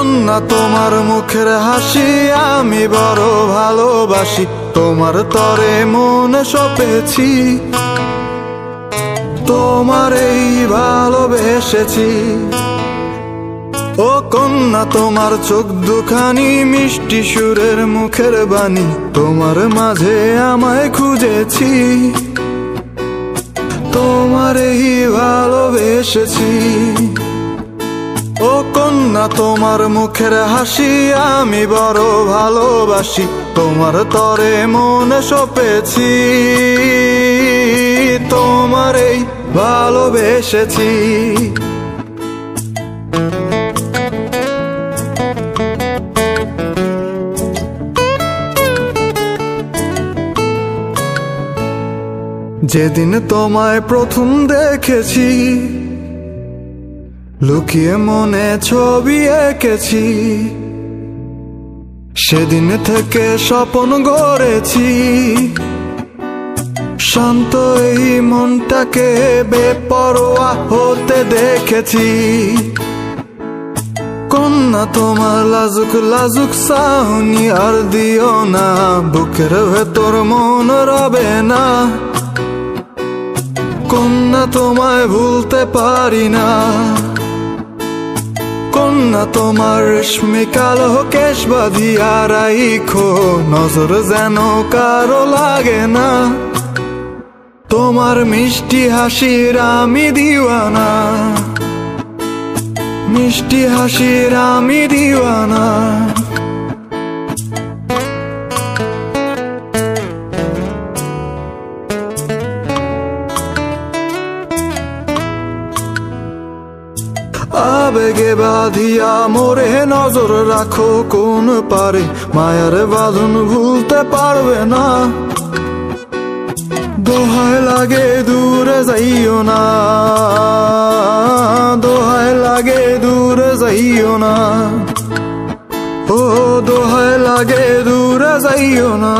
কন্যা তোমার মুখের হাসি আমি বড় ভালোবাসি, তোমার তরে মনে সপেছি, তোমারেই ভালোবেসেছি। ও কন্যা তোমার চোখ দুখানি মিষ্টি সুরের মুখের বাণী, তোমার মাঝে আমায় খুঁজেছি, তোমারেই ভালোবেসেছি। ও কন্যা তোমার মুখের হাসি আমি বড় ভালোবাসি, তোমার তরে মনে সপেছি, তোমারেই ভালোবেসেছি। যেদিন তোমায় প্রথম দেখেছি, লুকিয়ে মনে ছবি এঁকেছি, সেদিন থেকে স্বপ্ন গড়েছি, শান্ত এই মনটাকে বেপরোয়া হতে দেখেছি। কন্যা তোমার লাজুক লাজুক সাউনি আর দিও না, বুকের ভেতর মন রবে না, কন্যা তোমায় ভুলতে পারি না। কন্যা তোমার রেশমি কালো কেশ বাঁধিয়া রাইখো, নজর যেন কারো লাগে না, তোমার মিষ্টি হাসির আমি দিওয়ানা, মিষ্টি হাসির আমি দিওয়ানা। আবেগে বাঁধিয়া মোরে নজর রাখো কোন পারে, মায়ার বাঁধন ভুলতে পারবে না, দোহায় লাগে দূরে যাইও না, দোহায় লাগে দূরে যাইও না, ও দোহায় লাগে দূরে যাইও না।